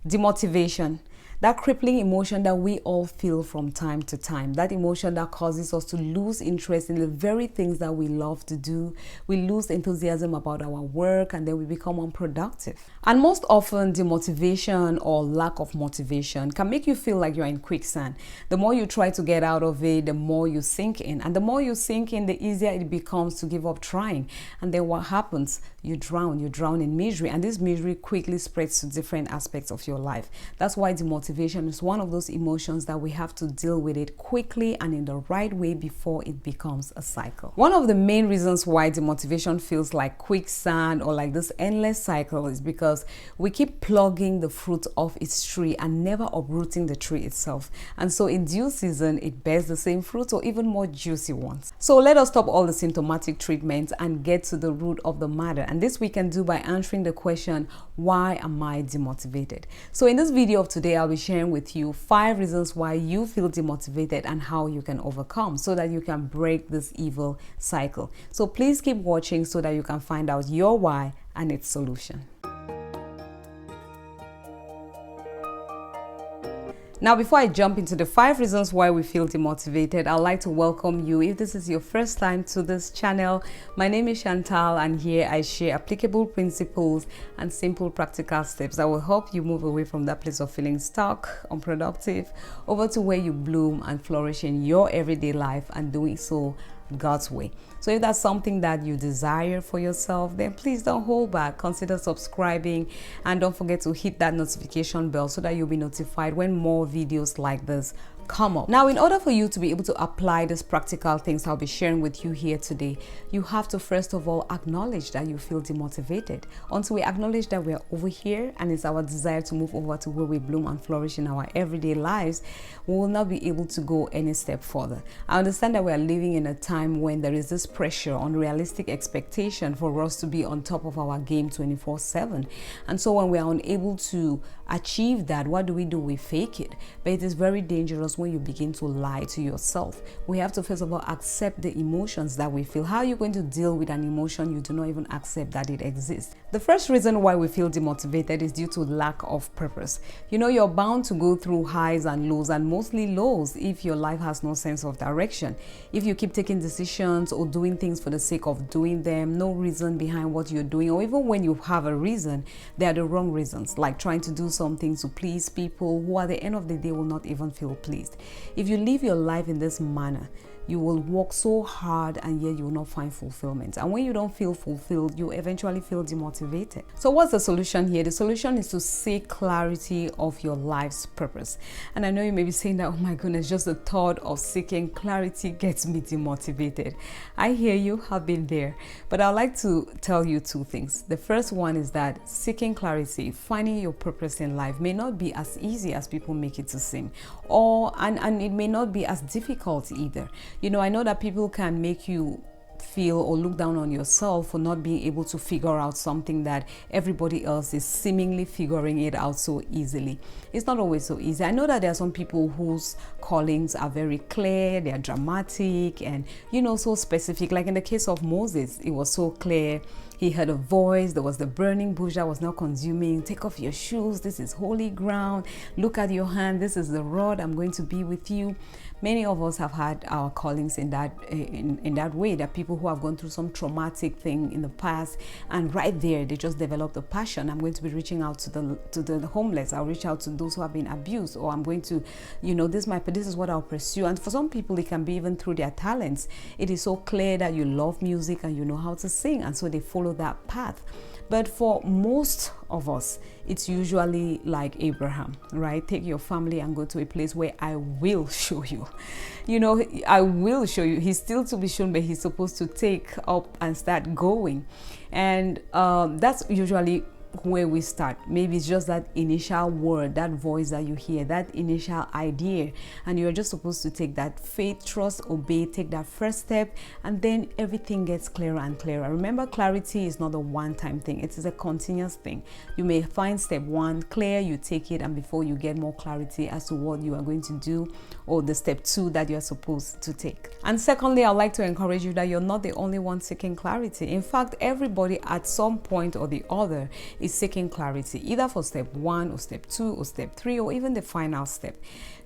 Demotivation, that crippling emotion that we all feel from time to time, that emotion that causes us to lose interest in the very things that we love to do. We lose enthusiasm about our work, and then we become unproductive. And most often, demotivation or lack of motivation can make you feel like you're in quicksand. The more you try to get out of it, the more you sink in. And the more you sink in, the easier it becomes to give up trying. And then what happens? You drown in misery, and this misery quickly spreads to different aspects of your life. That's why demotivation is one of those emotions that we have to deal with it quickly and in the right way before it becomes a cycle. One of the main reasons why demotivation feels like quicksand or like this endless cycle is because we keep plugging the fruit off its tree and never uprooting the tree itself. And so in due season, it bears the same fruit or even more juicy ones. So let us stop all the symptomatic treatments and get to the root of the matter. And this we can do by answering the question, why am I demotivated? So in this video of today, I'll be sharing with you 5 reasons why you feel demotivated and how you can overcome so that you can break this evil cycle. So please keep watching so that you can find out your why and its solution. Now, before I jump into the 5 reasons why we feel demotivated, I'd like to welcome you. If this is your first time to this channel, my name is Chantal, and here I share applicable principles and simple practical steps that will help you move away from that place of feeling stuck, unproductive, over to where you bloom and flourish in your everyday life, and doing so God's way. So if that's something that you desire for yourself, then please don't hold back. Consider subscribing, and don't forget to hit that notification bell so that you'll be notified when more videos like this come up. Now, in order for you to be able to apply these practical things I'll be sharing with you here today, you have to first of all acknowledge that you feel demotivated. Until we acknowledge that we're over here and it's our desire to move over to where we bloom and flourish in our everyday lives, we will not be able to go any step further. I understand that we are living in a time when there is this pressure, unrealistic expectation for us to be on top of our game 24/7. And so when we are unable to achieve that, what do? We fake it. But it is very dangerous when you begin to lie to yourself. We have to first of all accept the emotions that we feel. How are you going to deal with an emotion you do not even accept that it exists? The first reason why we feel demotivated is due to lack of purpose. You know, you're bound to go through highs and lows, and mostly lows, if your life has no sense of direction. If you keep taking decisions or doing things for the sake of doing them, no reason behind what you're doing, or even when you have a reason, they are the wrong reasons, like trying to do something to please people who at the end of the day will not even feel pleased. If you live your life in this manner, you will work so hard and yet you will not find fulfillment. And when you don't feel fulfilled, you eventually feel demotivated. So what's the solution here? The solution is to seek clarity of your life's purpose. And I know you may be saying that, oh my goodness, just the thought of seeking clarity gets me demotivated. I hear you, have been there. But I'd like to tell you 2 things. The first one is that seeking clarity, finding your purpose in life may not be as easy as people make it to seem, and it may not be as difficult either. You know, I know that people can make you feel or look down on yourself for not being able to figure out something that everybody else is seemingly figuring it out so easily. It's not always so easy. I know that there are some people whose callings are very clear, they are dramatic and, you know, so specific. Like in the case of Moses, it was so clear. He heard a voice. There was the burning bush that was now consuming. Take off your shoes. This is holy ground. Look at your hand. This is the rod. I'm going to be with you. Many of us have had our callings in that way, that people who have gone through some traumatic thing in the past, and right there they just developed a passion. I'm going to be reaching out to the homeless. I'll reach out to those who have been abused, or I'm going to, you know, this is what I'll pursue. And for some people, it can be even through their talents. It is so clear that you love music and you know how to sing, and so they follow that path. But for most of us, it's usually like Abraham, right? Take your family and go to a place where I will show you. You know, I will show you. He's still to be shown, but he's supposed to take up and start going. And that's usually where we start. Maybe it's just that initial word, that voice that you hear, that initial idea, and you're just supposed to take that faith, trust, obey, take that first step, and then everything gets clearer and clearer. Remember, clarity is not a one-time thing. It is a continuous thing. You may find step 1 clear, you take it, and before you get more clarity as to what you are going to do, or the step 2 that you're supposed to take. And secondly, I'd like to encourage you that you're not the only one seeking clarity. In fact, everybody at some point or the other is seeking clarity, either for step 1 or step 2 or step 3 or even the final step.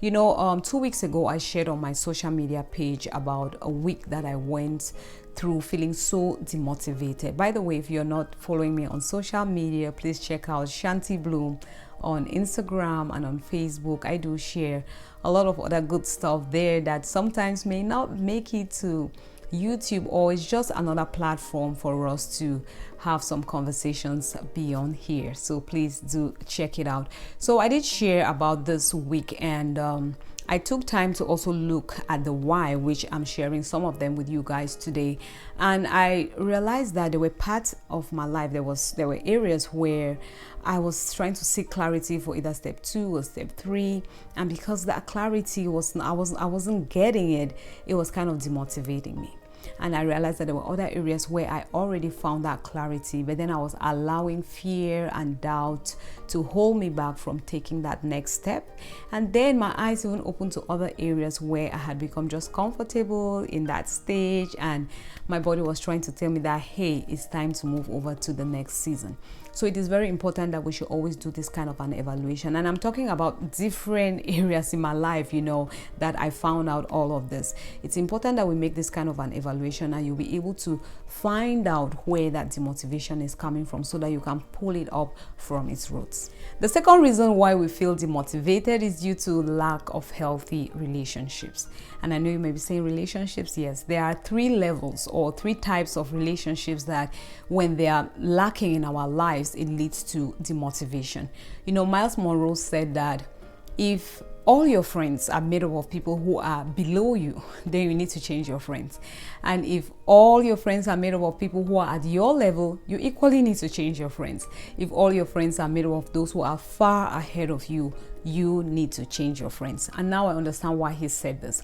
2 weeks ago, I shared on my social media page about a week that I went through feeling so demotivated. By the way, if you're not following me on social media, please check out Shanti Bloom on Instagram and on Facebook. I do share a lot of other good stuff there that sometimes may not make it to YouTube, or it's just another platform for us to have some conversations beyond here. So please do check it out. So I did share about this week, and I took time to also look at the why, which I'm sharing some of them with you guys today. And I realized that there were parts of my life, there were areas where I was trying to seek clarity for either step 2 or step 3, and because that clarity I wasn't getting it, it was kind of demotivating me. And I realized that there were other areas where I already found that clarity, but then I was allowing fear and doubt to hold me back from taking that next step. And then my eyes even opened to other areas where I had become just comfortable in that stage, and my body was trying to tell me that, hey, it's time to move over to the next season. So it is very important that we should always do this kind of an evaluation. And I'm talking about different areas in my life, that I found out all of this. It's important that we make this kind of an evaluation, and you'll be able to find out where that demotivation is coming from so that you can pull it up from its roots. The second reason why we feel demotivated is due to lack of healthy relationships. And I know you may be saying relationships. Yes, there are 3 levels or 3 types of relationships that when they are lacking in our lives, it leads to demotivation. Miles Monroe said that if all your friends are made up of people who are below you, then you need to change your friends. And if all your friends are made up of people who are at your level, you equally need to change your friends. If all your friends are made up of those who are far ahead of you, you need to change your friends. And now I understand why he said this.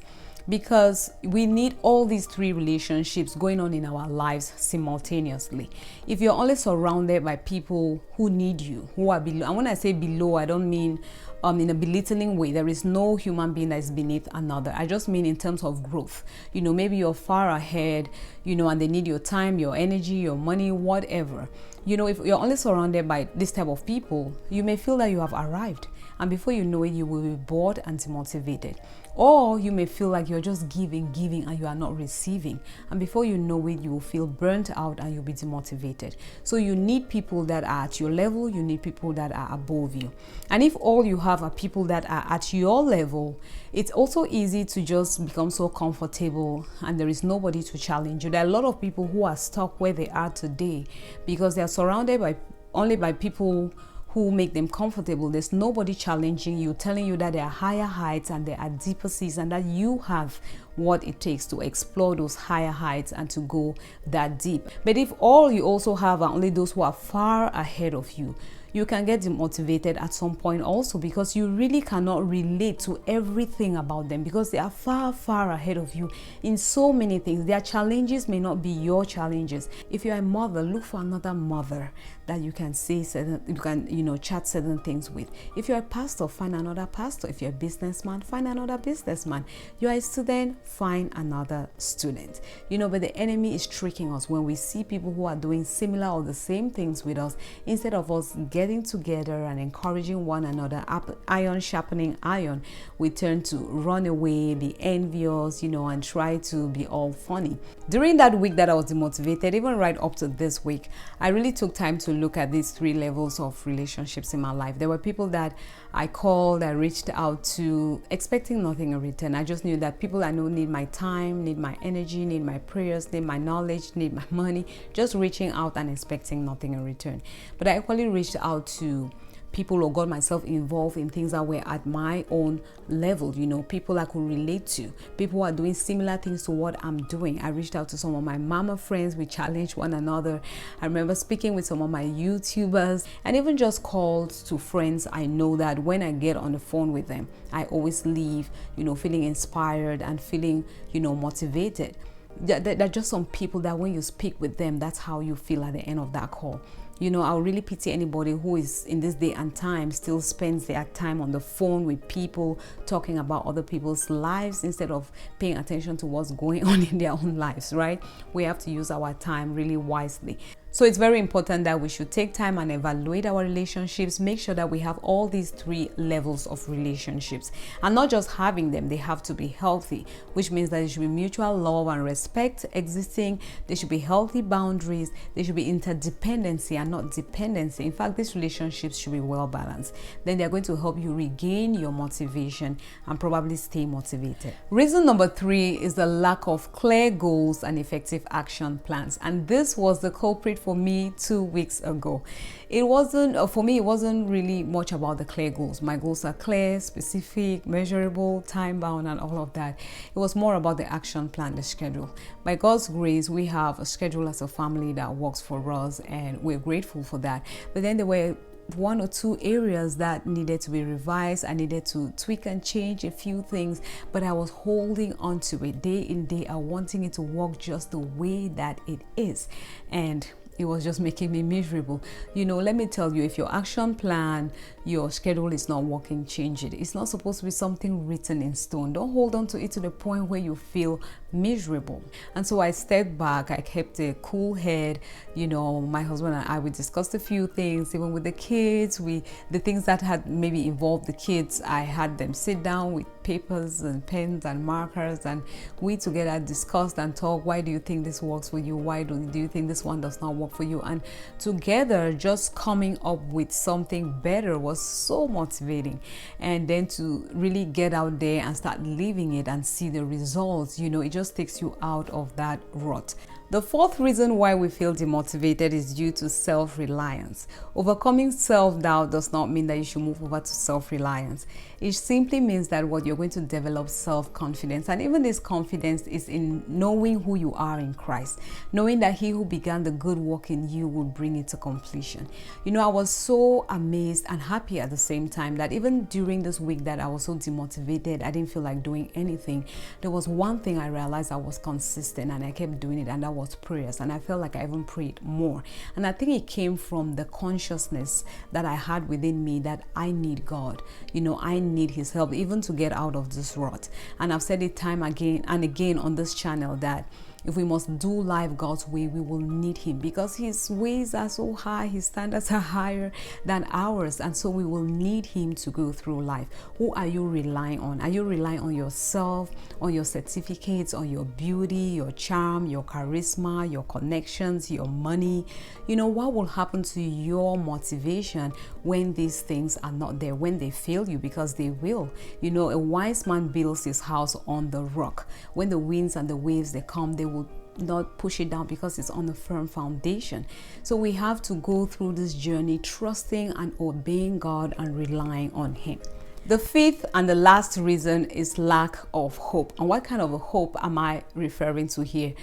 Because we need all these 3 relationships going on in our lives simultaneously. If you're only surrounded by people who need you, who are below, and when I say below, I don't mean in a belittling way. There is no human being that is beneath another. I just mean in terms of growth. Maybe you're far ahead, and they need your time, your energy, your money, whatever. If you're only surrounded by this type of people, you may feel that you have arrived. And before you know it, you will be bored and demotivated. Or you may feel like you're just giving, and you are not receiving. And before you know it, you will feel burnt out and you'll be demotivated. So you need people that are at your level. You need people that are above you. And if all you have are people that are at your level, it's also easy to just become so comfortable and there is nobody to challenge you. There are a lot of people who are stuck where they are today because they are surrounded only by people who make them comfortable. There's nobody challenging you, telling you that there are higher heights and there are deeper seas, and that you have what it takes to explore those higher heights and to go that deep. But if all you also have are only those who are far ahead of you, you can get demotivated at some point also, because you really cannot relate to everything about them because they are far, far ahead of you in so many things. Their challenges may not be your challenges. If you're a mother, look for another mother that you can say chat certain things with. If you're a pastor, find another pastor. If you're a businessman, find another businessman. You're a student, find another student. But the enemy is tricking us when we see people who are doing similar or the same things with us. Instead of us getting together and encouraging one another, iron sharpening iron, we turn to run away, be envious, and try to be all funny. During that week that I was demotivated, even right up to this week, I really took time to look at these 3 levels of relationships in my life. There were people that I called, I reached out to, expecting nothing in return. I just knew that people I know need my time, need my energy, need my prayers, need my knowledge, need my money, just reaching out and expecting nothing in return. But I equally reached out to people or got myself involved in things that were at my own level, people I could relate to, people who are doing similar things to what I'm doing. I reached out to some of my mama friends. We challenged one another. I remember speaking with some of my YouTubers, and even just called to friends I know that when I get on the phone with them, I always leave, feeling inspired and feeling, motivated. There are just some people that when you speak with them, that's how you feel at the end of that call. I'll really pity anybody who is in this day and time still spends their time on the phone with people, talking about other people's lives instead of paying attention to what's going on in their own lives, right? We have to use our time really wisely. So it's very important that we should take time and evaluate our relationships, make sure that we have all these 3 levels of relationships, and not just having them, they have to be healthy, which means that there should be mutual love and respect existing, there should be healthy boundaries, there should be interdependency and not dependency. In fact, these relationships should be well balanced. Then they're going to help you regain your motivation and probably stay motivated. Reason number 3 is the lack of clear goals and effective action plans. And this was the culprit for me 2 weeks ago. It wasn't really much about the clear goals. My goals are clear, specific, measurable, time bound, and all of that. It was more about the action plan, the schedule. By God's grace, we have a schedule as a family that works for us, and we're grateful for that. But then there were 1 or 2 areas that needed to be revised. I needed to tweak and change a few things, but I was holding on to it day in, day out, wanting it to work just the way that it is. And it was just making me miserable. Let me tell you, if your action plan, your schedule is not working, change it. It's not supposed to be something written in stone. Don't hold on to it to the point where you feel miserable. And so I stepped back. I kept a cool head. My husband and I, we discussed a few things, even with the kids. The things that had maybe involved the kids, I had them sit down with papers and pens and markers, and we together discussed and talked. Why do you think this works for you? Why do you think this one does not work for you? And together, just coming up with something better was so motivating. And then to really get out there and start living it and see the results, it just takes you out of that rut. The 4th reason why we feel demotivated is due to self-reliance. Overcoming self-doubt does not mean that you should move over to self-reliance. It simply means that you're going to develop self-confidence. And even this confidence is in knowing who you are in Christ, knowing that He who began the good work in you will bring it to completion. I was so amazed and happy at the same time that even during this week that I was so demotivated, I didn't feel like doing anything. There was one thing I realized I was consistent, and I kept doing it, and that was prayers. And I felt like I even prayed more. And I think it came from the consciousness that I had within me that I need God. I need His help even to get out of this rut. And I've said it time again and again on this channel that if we must do life God's way, we will need Him, because His ways are so high, His standards are higher than ours, and so we will need Him to go through life. Who are you relying on? Are you relying on yourself, on your certificates, on your beauty, your charm, your charisma, your connections, your money? What will happen to your motivation when these things are not there, when they fail you? Because they will. A wise man builds his house on the rock. When the winds and the waves, they come, they will not push it down because it's on a firm foundation. So we have to go through this journey trusting and obeying God and relying on Him. The 5th and the last reason is lack of hope. And what kind of a hope am I referring to here?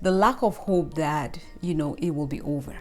The lack of hope that, it will be over.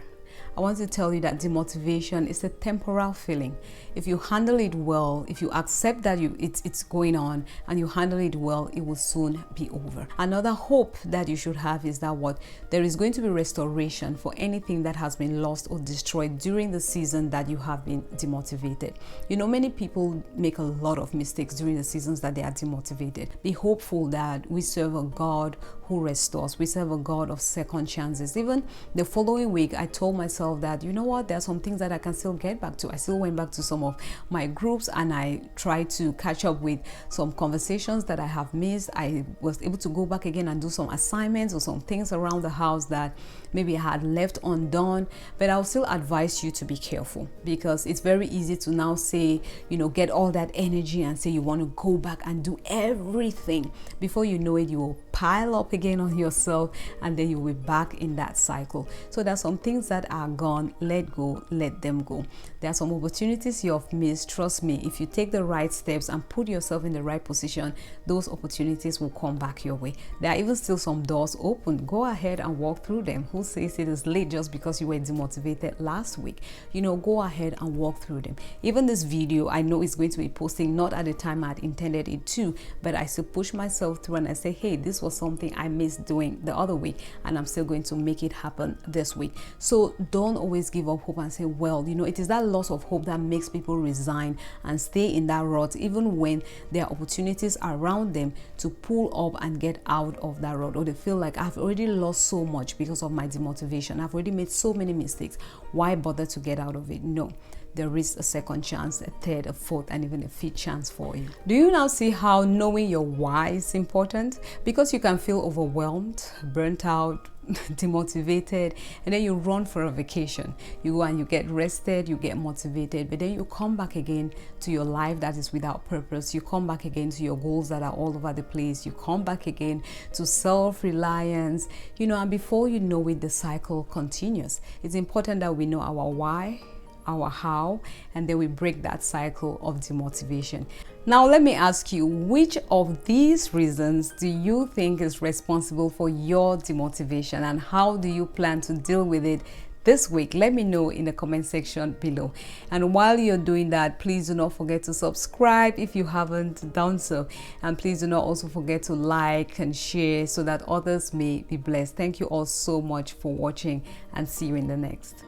I want to tell you that demotivation is a temporal feeling. If you handle it well, if you accept that it's going on and you handle it well, it will soon be over. Another hope that you should have is that there is going to be restoration for anything that has been lost or destroyed during the season that you have been demotivated. Many people make a lot of mistakes during the seasons that they are demotivated. Be hopeful that we serve a God who restores. We serve a God of second chances. Even the following week, I told myself that, there are some things that I can still get back to. I still went back to some of my groups and I tried to catch up with some conversations that I have missed. I was able to go back again and do some assignments or some things around the house that maybe I had left undone. But I'll still advise you to be careful, because it's very easy to now say, get all that energy and say you want to go back and do everything. Before you know it, you will pile up again on yourself, and then you'll be back in that cycle. So there's some things that are gone. Let go, let them go. There are some opportunities you have missed. Trust me, if you take the right steps and put yourself in the right position, those opportunities will come back your way. There are even still some doors open. Go ahead and walk through them. Who says it is late just because you were demotivated last week? Go ahead and walk through them. Even this video, I know it's going to be posting not at the time I had intended it to, but I still push myself through and I say, hey, this was was something I missed doing the other week, and I'm still going to make it happen this week. So don't always give up hope and say, well, it is that loss of hope that makes people resign and stay in that rut, even when there are opportunities around them to pull up and get out of that rut, or they feel like I've already lost so much because of my demotivation. I've already made so many mistakes. Why bother to get out of it? No. There is a second chance, a third, a fourth, and even a fifth chance for you. Do you now see how knowing your why is important? Because you can feel overwhelmed, burnt out, demotivated, and then you run for a vacation. You go and you get rested, you get motivated, but then you come back again to your life that is without purpose. You come back again to your goals that are all over the place. You come back again to self-reliance, and before you know it, the cycle continues. It's important that we know our why, our how, and then we break that cycle of demotivation. Now let me ask you, which of these reasons do you think is responsible for your demotivation, and how do you plan to deal with it this week? Let me know in the comment section below. And while you're doing that, please do not forget to subscribe if you haven't done so, and please do not also forget to like and share so that others may be blessed. Thank you all so much for watching, and see you in the next.